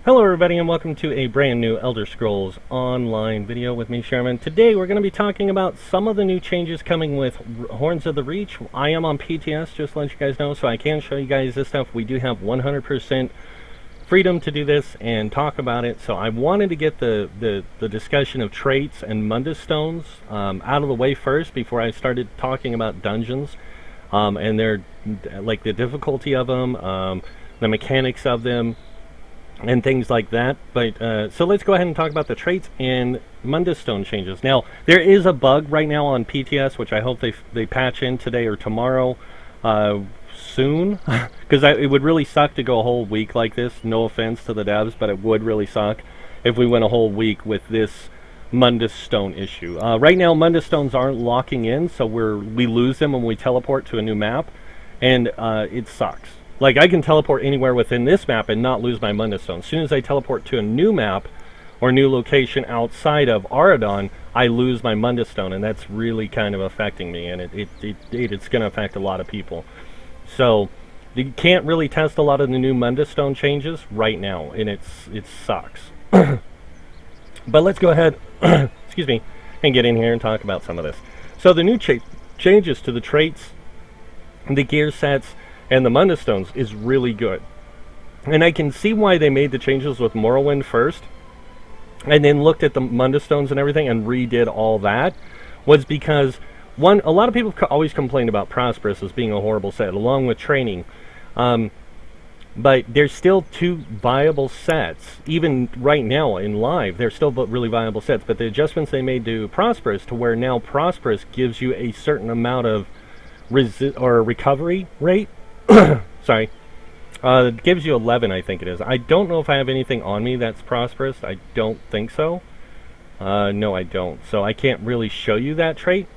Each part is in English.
Hello everybody and welcome to a brand new Elder Scrolls Online video with me, Sherman. Today we're going to be talking about some of the new changes coming with Horns of the Reach. I am on PTS, just to let you guys know, so I can show you guys this stuff. We do have 100% freedom to do this and talk about it, so I wanted to get the discussion of traits and Mundus stones out of the way first before I started talking about dungeons and their, like, the difficulty of them, the mechanics of them, and things like that. But so let's go ahead and talk about the traits and Mundus stone changes. Now, there is a bug right now on PTS, which I hope they patch in today or tomorrow soon, because it would really suck to go a whole week like this. No offense to the devs, but it would really suck if we went a whole week with this Mundus stone issue. Right now, Mundus stones aren't locking in, so we lose them when we teleport to a new map, and it sucks. Like, I can teleport anywhere within this map and not lose my Mundus stone. As soon as I teleport to a new map or new location outside of Aradon, I lose my Mundus stone, and that's really kind of affecting me, and it's going to affect a lot of people. So you can't really test a lot of the new Mundus stone changes right now, and it sucks. But let's go ahead, excuse me, and get in here and talk about some of this. So the new changes to the traits, the gear sets, and the Mundus stones is really good. And I can see why they made the changes with Morrowind first, and then looked at the Mundus stones and everything and redid all that, was because, one, a lot of people always complain about Prosperous as being a horrible set, along with training. But there's still two viable sets. Even right now in live, they're still really viable sets. But the adjustments they made to Prosperous, to where now Prosperous gives you a certain amount of recovery rate. Sorry. It gives you 11, I think it is. I don't know if I have anything on me that's prosperous. I don't think so. No, I don't. So I can't really show you that trait.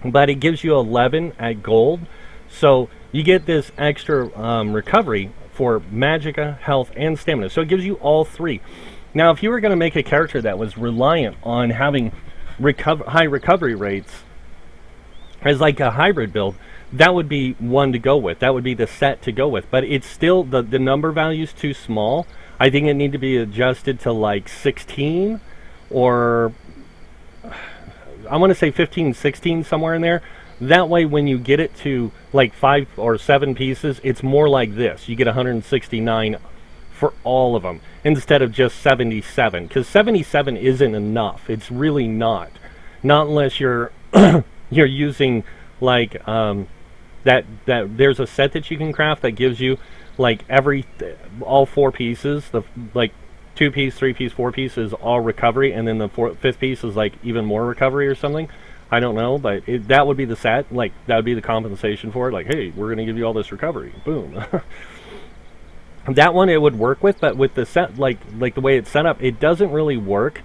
But it gives you 11 at gold. So you get this extra recovery for magicka, health, and stamina. So it gives you all three. Now, if you were going to make a character that was reliant on having high recovery rates as like a hybrid build, that would be one to go with. That would be the set to go with. But it's still, the number value is too small. I think it need to be adjusted to like 16, or I want to say 15, 16, somewhere in there. That way when you get it to like 5 or 7 pieces, it's more like this. You get 169 for all of them instead of just 77. Because 77 isn't enough. It's really not. Not unless you're you're using like that there's a set that you can craft that gives you like all 4 pieces, the like 2 piece, 3 piece, 4 piece is all recovery, and then the 5th piece is like even more recovery or something. I don't know, but that would be the set. Like, that would be the compensation for it. Like, hey, we're gonna give you all this recovery. Boom. That one it would work with, but with the set, like the way it's set up, it doesn't really work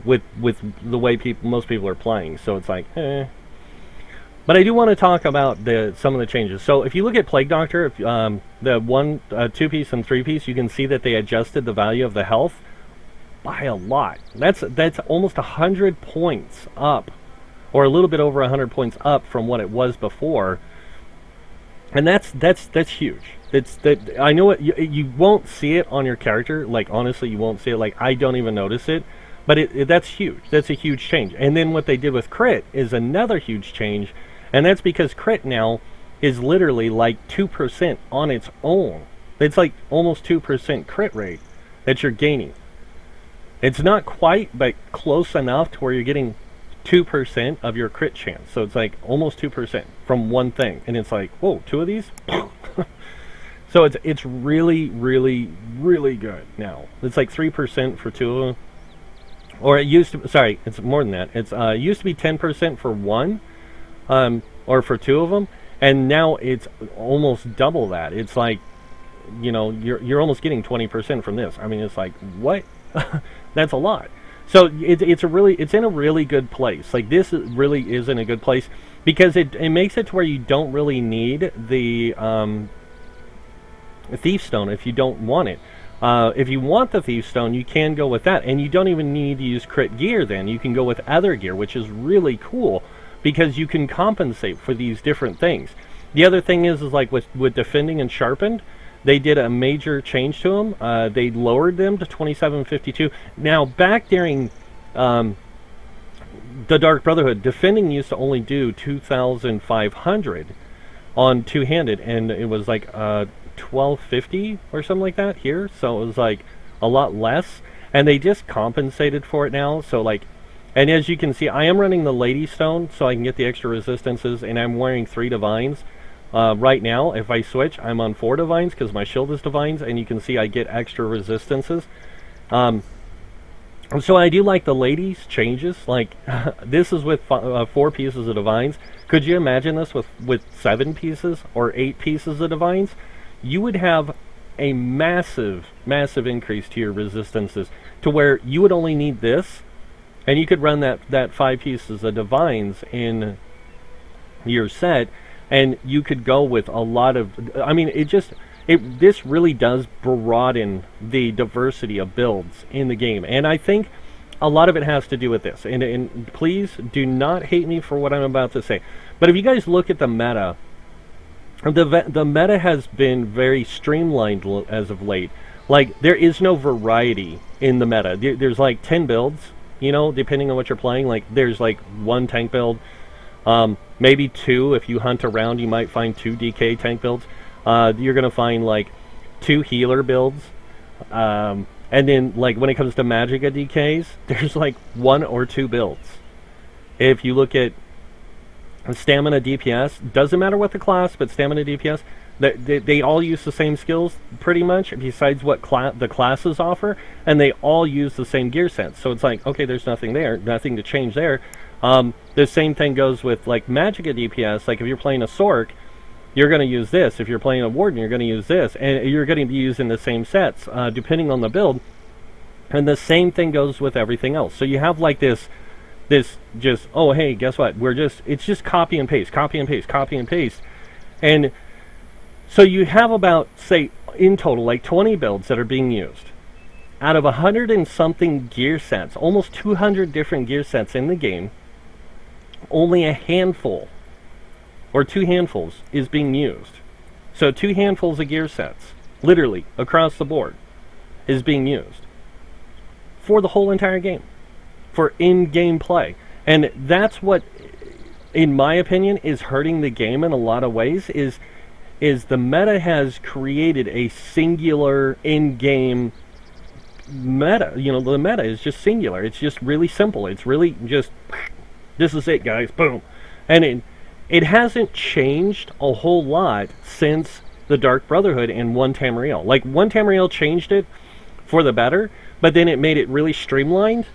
with the way most people are playing. So it's like, eh. But I do want to talk about some of the changes. So if you look at Plague Doctor, if, the 1, 2 piece and 3 piece, you can see that they adjusted the value of the health by a lot. That's almost 100 points up, or a little bit over 100 points up from what it was before, and that's huge. I know you won't see it on your character. Like, honestly, you won't see it. Like, I don't even notice it. But that's huge. That's a huge change. And then what they did with crit is another huge change. And that's because crit now is literally like 2% on its own. It's like almost 2% crit rate that you're gaining. It's not quite, but close enough to where you're getting 2% of your crit chance. So it's like almost 2% from one thing. And it's like, whoa, 2 of these? So it's really, really, really good now. It's like 3% for 2 of them. Or it used to, sorry, it's more than that. It's used to be 10% for 1. Or for 2 of them, and now it's almost double that. It's like, you know, you're almost getting 20% from this. I mean, it's like, what? That's a lot. So it's in a really good place. Like, this really is in a good place because it makes it to where you don't really need the Thief Stone if you don't want it. If you want the Thief Stone, you can go with that, and you don't even need to use crit gear then. You can go with other gear, which is really cool, because you can compensate for these different things. The other thing is like with defending and sharpened, they did a major change to them. They lowered them to 2752. Now, back during the Dark Brotherhood, defending used to only do 2,500 on two-handed, and it was like 1250 or something like that here. So it was like a lot less, and they just compensated for it now. So like, and as you can see, I am running the Lady Stone so I can get the extra resistances, and I'm wearing 3 Divines. Right now, if I switch, I'm on 4 Divines because my shield is Divines, and you can see I get extra resistances. So I do like the Ladies changes. Like, this is with 4 pieces of Divines. Could you imagine this with 7 pieces or 8 pieces of Divines? You would have a massive, massive increase to your resistances to where you would only need this, and you could run that 5 pieces of Divines in your set, and you could go with a lot of, I mean, this really does broaden the diversity of builds in the game, and I think a lot of it has to do with this. And please do not hate me for what I'm about to say, but if you guys look at the meta, the meta has been very streamlined as of late. Like, there is no variety in the meta. There's like 10 builds, you know, depending on what you're playing. Like, there's like 1 tank build, maybe 2. If you hunt around, you might find 2 DK tank builds. You're going to find like 2 healer builds. And then like when it comes to Magicka DKs, there's like 1 or 2 builds. If you look at stamina DPS, doesn't matter what the class, but stamina DPS, they all use the same skills pretty much, besides what the classes offer, and they all use the same gear sets. So it's like, okay, there's nothing there, nothing to change there. The same thing goes with like Magicka DPS. Like if you're playing a Sork, you're going to use this. If you're playing a Warden, you're going to use this. And you're going to be using the same sets, depending on the build. And the same thing goes with everything else. So you have like this just, oh, hey, guess what? It's just copy and paste, copy and paste, copy and paste. And so you have about, say, in total, like 20 builds that are being used. Out of 100 and something gear sets, almost 200 different gear sets in the game, only a handful or 2 handfuls is being used. So 2 handfuls of gear sets, literally across the board, is being used for the whole entire game, for in-game play. And that's what, in my opinion, is hurting the game in a lot of ways, is the meta has created a singular in-game meta. You know, the meta is just singular. It's just really simple. It's really just, this is it, guys, boom. And it hasn't changed a whole lot since the Dark Brotherhood and 1 Tamriel. Like, 1 Tamriel changed it for the better, but then it made it really streamlined.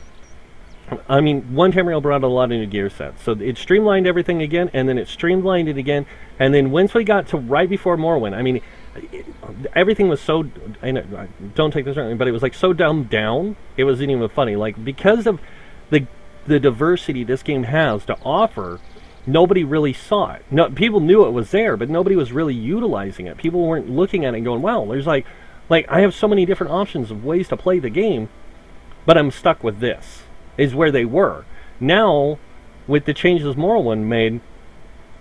I mean, 1 Tamriel brought a lot of new gear sets. So it streamlined everything again, and then it streamlined it again. And then once we got to right before Morrowind, I mean, everything was so, don't take this wrong, but it was like so dumbed down, it wasn't even funny. Like, because of the diversity this game has to offer, nobody really saw it. No, people knew it was there, but nobody was really utilizing it. People weren't looking at it and going, wow, there's like I have so many different options of ways to play the game, but I'm stuck with this, is where they were. Now, with the changes Morrowind made,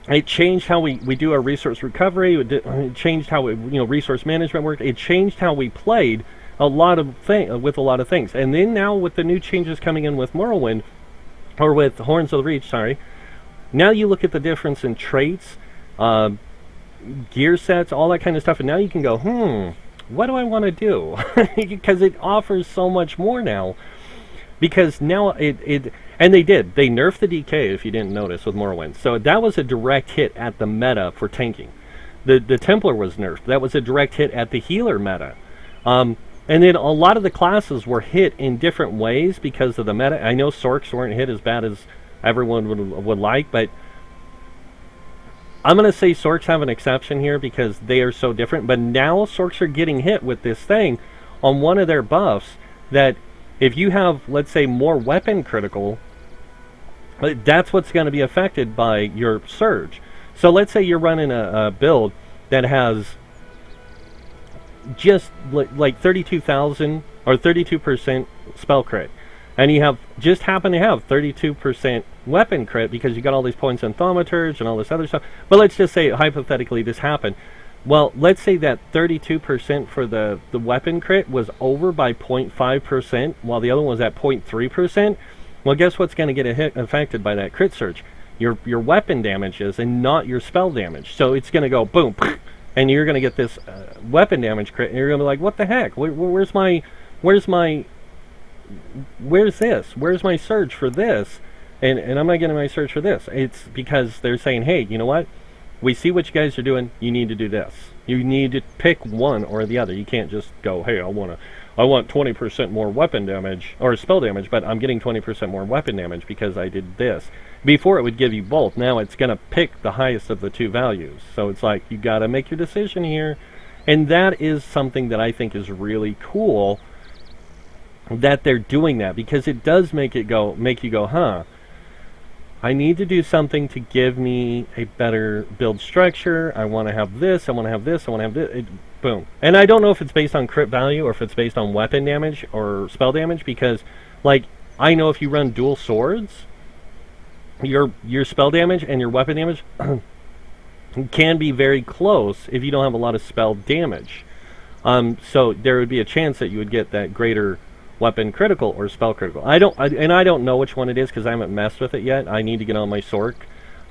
it changed how we do our resource recovery. It changed how resource management worked. It changed how we played with a lot of things. And then now with the new changes coming in with Morrowind, or with Horns of the Reach, sorry, now you look at the difference in traits, gear sets, all that kind of stuff, and now you can go, what do I want to do? Because it offers so much more now. Because now and they nerfed the DK, if you didn't notice, with Morrowind. So that was a direct hit at the meta for tanking. The Templar was nerfed. That was a direct hit at the healer meta. And then a lot of the classes were hit in different ways because of the meta. I know Sorks weren't hit as bad as everyone would like, but I'm going to say Sorks have an exception here because they are so different. But now Sorks are getting hit with this thing on one of their buffs that if you have, let's say, more weapon critical, that's what's going to be affected by your surge. So let's say you're running a build that has just like 32,000 or 32% spell crit, and you happen to have 32% weapon crit because you got all these points in Thaumaturge and all this other stuff. But let's just say hypothetically this happened. Well, let's say that 32% for the weapon crit was over by 0.5%, while the other one was at 0.3%. Well, guess what's going to get affected by that crit surge? Your weapon damages and not your spell damage. So it's going to go boom, and you're going to get this weapon damage crit, and you're going to be like, what the heck? Where's this? Where's my surge for this? And I'm not getting my surge for this. It's because they're saying, hey, you know what? We see what you guys are doing. You need to do this. You need to pick one or the other. You can't just go, hey, I want 20% more weapon damage or spell damage, but I'm getting 20% more weapon damage because I did this. Before it would give you both. Now it's going to pick the highest of the two values. So it's like you got to make your decision here, and that is something that I think is really cool that they're doing that, because it does make you go, huh? I need to do something to give me a better build structure. I want to have this, I want to have this, I want to have this. Boom. And I don't know if it's based on crit value or if it's based on weapon damage or spell damage, because, like, I know if you run dual swords, your spell damage and your weapon damage can be very close if you don't have a lot of spell damage. So there would be a chance that you would get that greater weapon critical or spell critical. I don't know which one it is because I haven't messed with it yet. I need to get on my Sork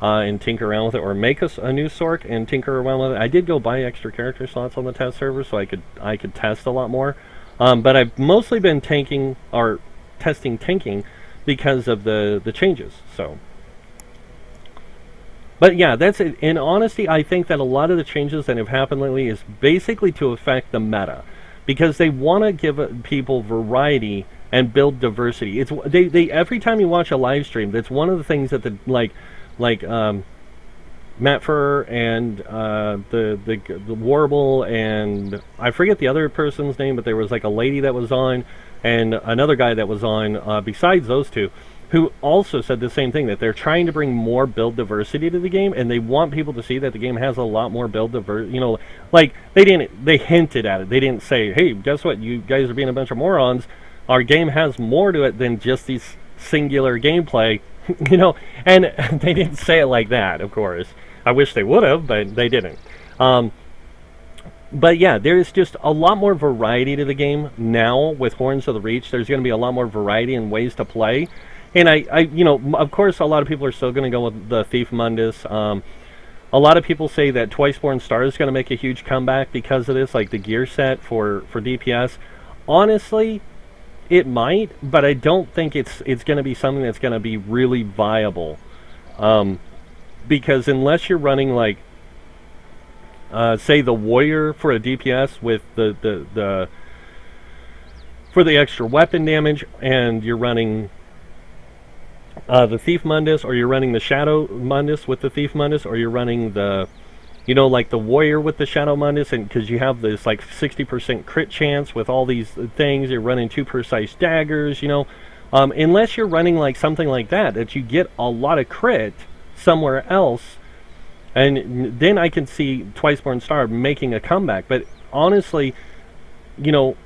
and tinker around with it, or make a new Sork and tinker around with it. I did go buy extra character slots on the test server so I could test a lot more. But I've mostly been testing tanking because of the changes. So, but yeah, that's it. In honesty, I think that a lot of the changes that have happened lately is basically to affect the meta, because they want to give people variety and build diversity. It's they every time you watch a live stream, that's one of the things that Matt Fur and the Warble, and I forget the other person's name, but there was like a lady that was on and another guy that was on besides those two, who also said the same thing, that they're trying to bring more build diversity to the game, and they want people to see that the game has a lot more build diversity. You know, like they hinted at it. They didn't say, hey, guess what? You guys are being a bunch of morons. Our game has more to it than just these singular gameplay, you know, and they didn't say it like that, of course. I wish they would have, but they didn't. But yeah, there's just a lot more variety to the game now with Horns of the Reach. There's going to be a lot more variety in ways to play. And I you know, of course, a lot of people are still going to go with the Thief Mundus. A lot of people say that Twiceborn Star is going to make a huge comeback because of this, like the gear set for DPS. Honestly, it might, but I don't think it's going to be something that's going to be really viable. Because unless you're running like, say, the Warrior for a DPS with the for the extra weapon damage, and you're running the Thief Mundus, or you're running the Shadow Mundus with the Thief Mundus, or you're running the, you know, like the Warrior with the Shadow Mundus, and because you have this like 60% crit chance with all these things, you're running 2 precise daggers, you know, unless you're running like something like that you get a lot of crit somewhere else, and then I can see Twiceborn Star making a comeback. But honestly, you know,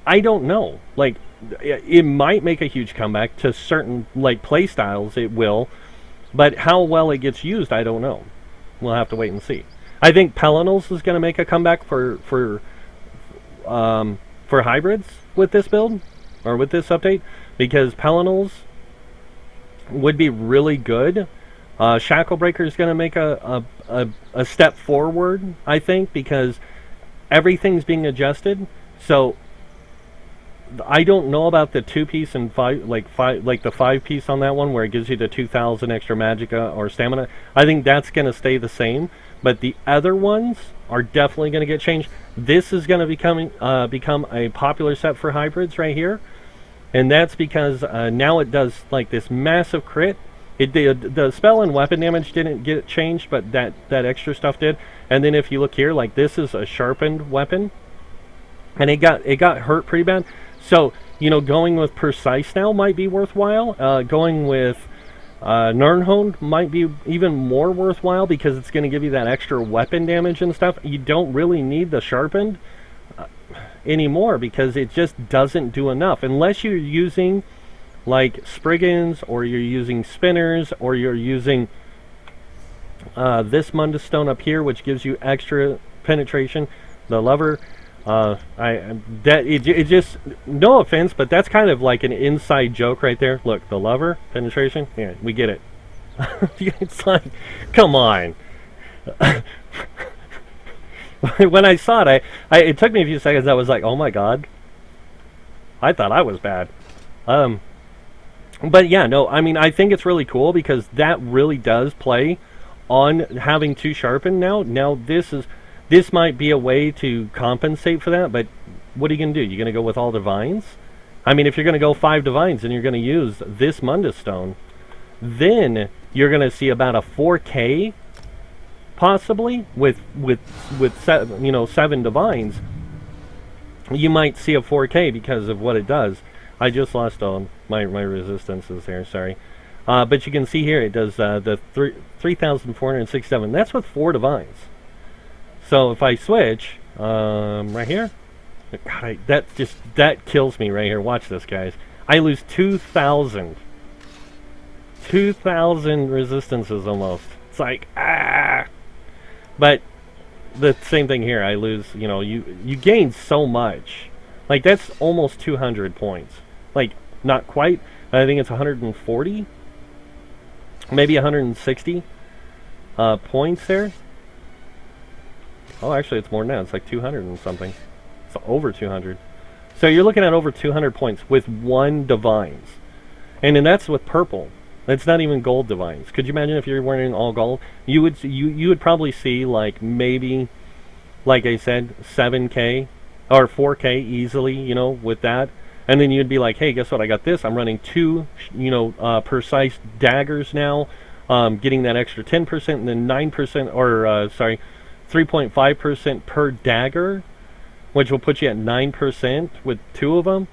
I don't know. Like, it might make a huge comeback to certain like play styles, it will, but how well it gets used, I don't know. We'll have to wait and see. I think Pelinals is going to make a comeback for hybrids with this build, or with this update, because Pelinals would be really good. Shacklebreaker is going to make a step forward, I think, because everything's being adjusted. So I don't know about the 2-piece and like the 5-piece on that one, where it gives you the 2,000 extra magicka or stamina. I think that's going to stay the same, but the other ones are definitely going to get changed. This is going to become a popular set for hybrids right here, and that's because now it does like this massive crit. It did, the spell and weapon damage didn't get changed, but that extra stuff did. And then if you look here, like this is a sharpened weapon, and it got hurt pretty bad. So, you know, going with Precise now might be worthwhile. Going with Nirnhond might be even more worthwhile, because it's going to give you that extra weapon damage and stuff. You don't really need the Sharpened anymore, because it just doesn't do enough. Unless you're using like Spriggans, or you're using Spinners, or you're using this Mundus Stone up here, which gives you extra penetration, the lever. It just, no offense, but that's kind of like an inside joke right there. Look, the lever penetration. Yeah, we get it. It's like, come on. When I saw it, it took me a few seconds. I was like, oh my god, I thought I was bad. But yeah, no, I mean, I think it's really cool because that really does play on having two sharpen now. Now this might be a way to compensate for that, but what are you going to do? You're going to go with all divines? I mean, if you're going to go 5 divines and you're going to use this Mundus stone, then you're going to see about a 4K possibly with 7 divines. You might see a 4K because of what it does. I just lost all my resistances there, sorry. But you can see here it does the 3,467. That's with 4 divines. So if I switch right here, God, that kills me right here. Watch this, guys. I lose 2,000 resistances almost. It's like, ah. But the same thing here. I lose, you gain so much. Like, that's almost 200 points. Like, not quite. I think it's 140, maybe 160 points there. Oh, actually, it's more than that. It's like 200 and something. It's over 200. So you're looking at over 200 points with 1 divines. And then that's with purple. It's not even gold divines. Could you imagine if you're wearing all gold? You would probably see, like, maybe, like I said, 7K or 4K easily, with that. And then you'd be like, hey, guess what? I got this. I'm running 2, precise daggers now, getting that extra 10%, and then 9%, or, 3.5% per dagger, which will put you at 9% with 2 of them.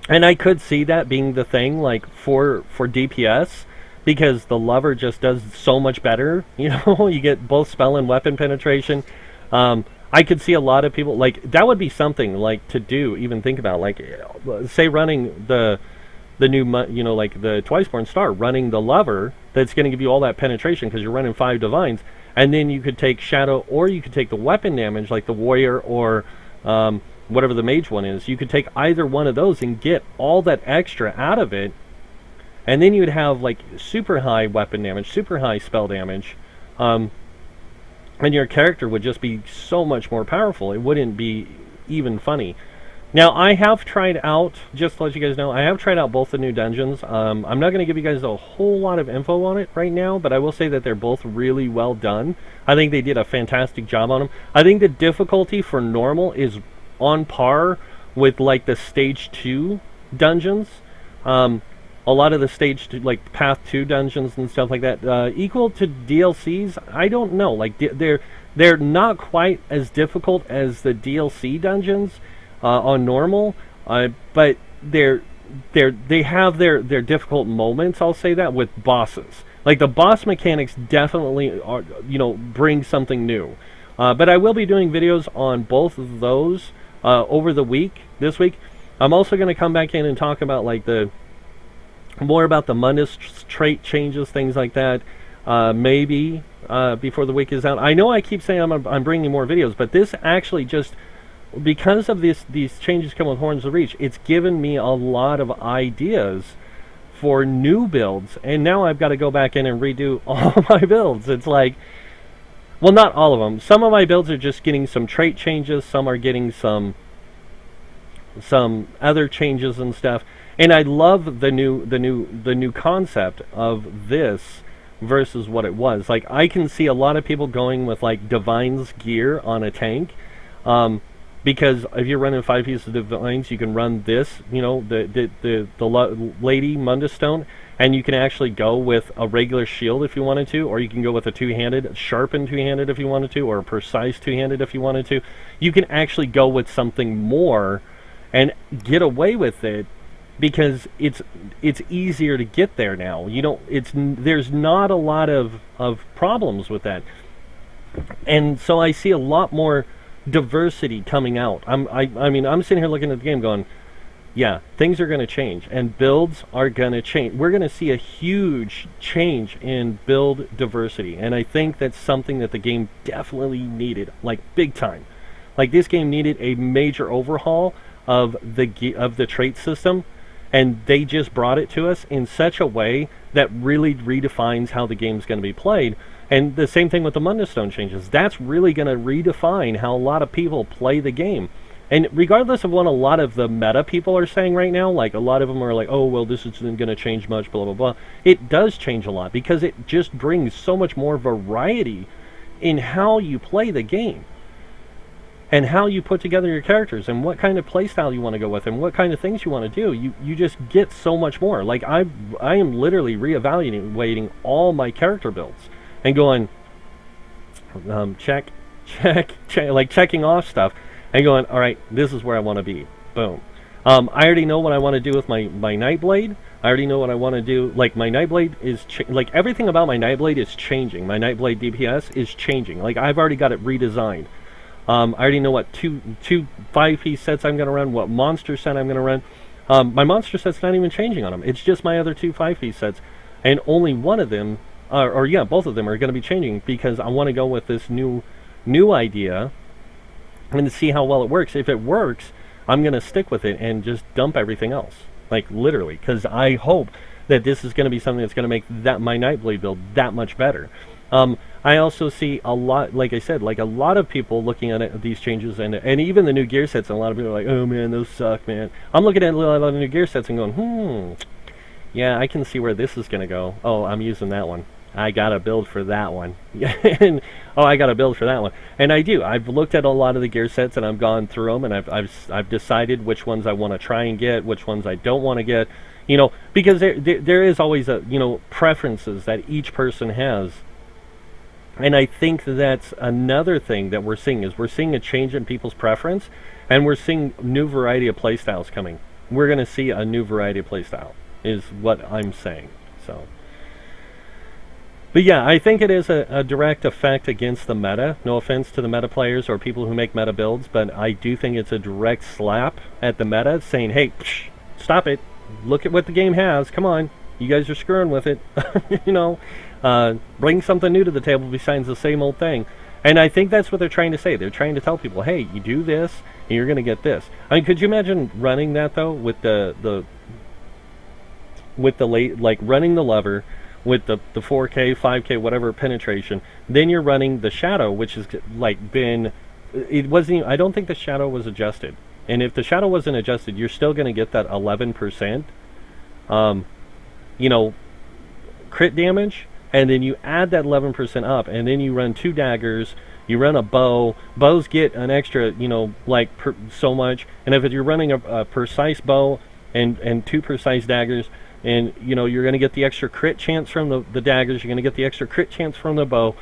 And I could see that being the thing, like, for DPS, because the lever just does so much better. You get both spell and weapon penetration. I could see a lot of people, like, that would be something, like, to do, even think about, like, say running the new, like, the Twiceborn Star, running the lever, that's going to give you all that penetration, because you're running 5 divines. And then you could take Shadow, or you could take the weapon damage, like the Warrior, or whatever the Mage one is. You could take either one of those and get all that extra out of it. And then you would have, like, super high weapon damage, super high spell damage. And your character would just be so much more powerful. It wouldn't be even funny. Now, I have tried out, just to let you guys know, I have tried out both the new dungeons. I'm not going to give you guys a whole lot of info on it right now, but I will say that they're both really well done. I think they did a fantastic job on them. I think the difficulty for normal is on par with, like, the Stage 2 dungeons. A lot of the Stage 2, like, Path 2 dungeons and stuff like that, equal to DLCs, I don't know. Like, they're not quite as difficult as the DLC dungeons, on normal, but they have their difficult moments. I'll say that with bosses. Like, the boss mechanics definitely are, bring something new. But I will be doing videos on both of those over the week. This week, I'm also going to come back in and talk about, like, more about the Mundus trait changes, things like that. Maybe before the week is out. I know I keep saying I'm bringing more videos, but this actually just, because of these changes come with Horns of Reach, it's given me a lot of ideas for new builds, and now I've got to go back in and redo all my builds. It's like, well, not all of them. Some of my builds are just getting some trait changes, some are getting some other changes and stuff. And I love the new concept of this versus what it was. Like, I can see a lot of people going with, like, Divine's gear on a tank. Because if you're running 5 pieces of divines, you can run this, the Lady Mundus Stone, and you can actually go with a regular shield if you wanted to, or you can go with a two-handed, sharpened two-handed if you wanted to, or a precise two-handed if you wanted to. You can actually go with something more and get away with it, because it's easier to get there now. There's not a lot of problems with that, and so I see a lot more diversity coming out. I mean, I'm sitting here looking at the game going, yeah, things are going to change, and builds are going to change. We're going to see a huge change in build diversity, and I think that's something that the game definitely needed, like big time. Like this game needed a major overhaul of the trait system, and they just brought it to us in such a way that really redefines how the game's going to be played. And the same thing with the Mundus Stone changes. That's really going to redefine how a lot of people play the game. And regardless of what a lot of the meta people are saying right now, like a lot of them are like, oh, well, this isn't going to change much, blah, blah, blah. It does change a lot because it just brings so much more variety in how you play the game and how you put together your characters and what kind of playstyle you want to go with and what kind of things you want to do. You just get so much more. Like I am literally reevaluating all my character builds and going, check, like checking off stuff. And going, all right, this is where I want to be. Boom. I already know what I want to do with my Nightblade. I already know what I want to do. Like, my Nightblade is... like, everything about my Nightblade is changing. My Nightblade DPS is changing. Like, I've already got it redesigned. I already know what two 5-piece sets I'm going to run, what monster set I'm going to run. My monster set's not even changing on them. It's just my other 2 5-piece sets. And only one of them... both of them are going to be changing because I want to go with this new idea and to see how well it works. If it works, I'm going to stick with it and just dump everything else. Like, literally. Because I hope that this is going to be something that's going to make my Nightblade build that much better. I also see a lot, like I said, like a lot of people looking at these changes and even the new gear sets, and a lot of people are like, oh man, those suck, man. I'm looking at a lot of the new gear sets and going, yeah, I can see where this is going to go. Oh, I'm using that one. I got to build for that one. And, oh, I got to build for that one. And I do. I've looked at a lot of the gear sets and I've gone through them and I've decided which ones I want to try and get, which ones I don't want to get. You know, because there is always a, you know, preferences that each person has. And I think that's another thing that we're seeing is we're seeing a change in people's preference, and we're seeing new variety of playstyles coming. We're going to see a new variety of playstyle is what I'm saying. So, but yeah, I think it is a direct effect against the meta. No offense to the meta players or people who make meta builds, but I do think it's a direct slap at the meta saying, hey, stop it. Look at what the game has. Come on. You guys are screwing with it. You know, bring something new to the table besides the same old thing. And I think that's what they're trying to say. They're trying to tell people, hey, you do this, and you're going to get this. I mean, could you imagine running that, though, with the late, like running the lever with the 4K, 5K, whatever penetration. Then you're running the shadow, which has like been, it wasn't even, I don't think the shadow was adjusted. And if the shadow wasn't adjusted, you're still going to get that 11%, you know, crit damage. And then you add that 11% up, and then you run 2 daggers, you run a bow. Bows get an extra, you know, like so much. And if you're running a precise bow and 2 precise daggers, and, you know, you're going to get the extra crit chance from the daggers, you're going to get the extra crit chance from the bow,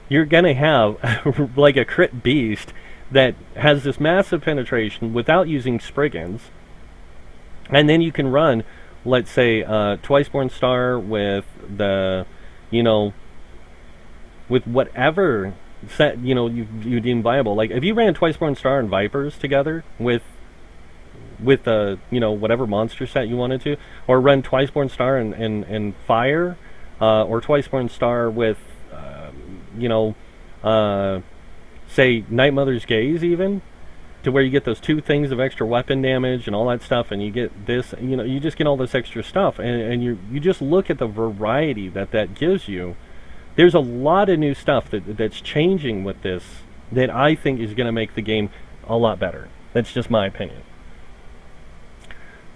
you're going to have, like, a crit beast that has this massive penetration without using Spriggans. And then you can run, let's say, Twiceborn Star with the, you know, with whatever set, you know, you deem viable. Like, if you ran Twiceborn Star and Vipers together with you know, whatever monster set you wanted to, or run Twiceborn Star and Fire, or Twiceborn Star with, you know, say Night Mother's Gaze, even, to where you get those 2 things of extra weapon damage and all that stuff, and you get this, you know, you just get all this extra stuff, and you just look at the variety that gives you. There's a lot of new stuff that's changing with this that I think is going to make the game a lot better. That's just my opinion.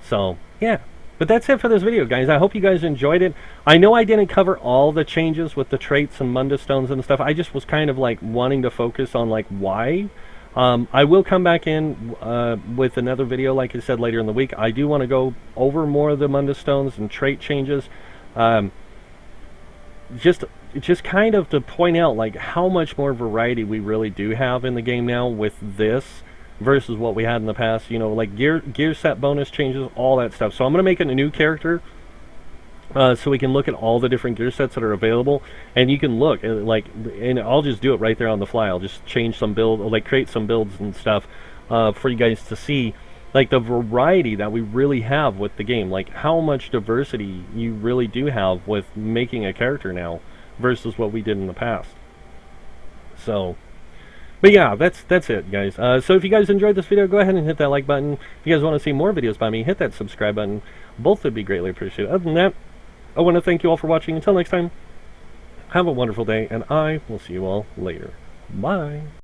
So, yeah. But that's it for this video, guys. I hope you guys enjoyed it. I know I didn't cover all the changes with the traits and Mundus stones and stuff. I just was kind of like wanting to focus on like why. I will come back in with another video, like I said, later in the week. I do want to go over more of the Mundus stones and trait changes. Just kind of to point out like how much more variety we really do have in the game now with this versus what we had in the past. You know, like gear set bonus changes, all that stuff. So I'm going to make it a new character so we can look at all the different gear sets that are available, and you can look like, and I'll just do it right there on the fly. I'll just change some build, like create some builds and stuff for you guys to see, like the variety that we really have with the game, like how much diversity you really do have with making a character now versus what we did in the past. So, but yeah, that's it, guys. So if you guys enjoyed this video, go ahead and hit that like button. If you guys want to see more videos by me, hit that subscribe button. Both would be greatly appreciated. Other than that, I want to thank you all for watching. Until next time, have a wonderful day, and I will see you all later. Bye.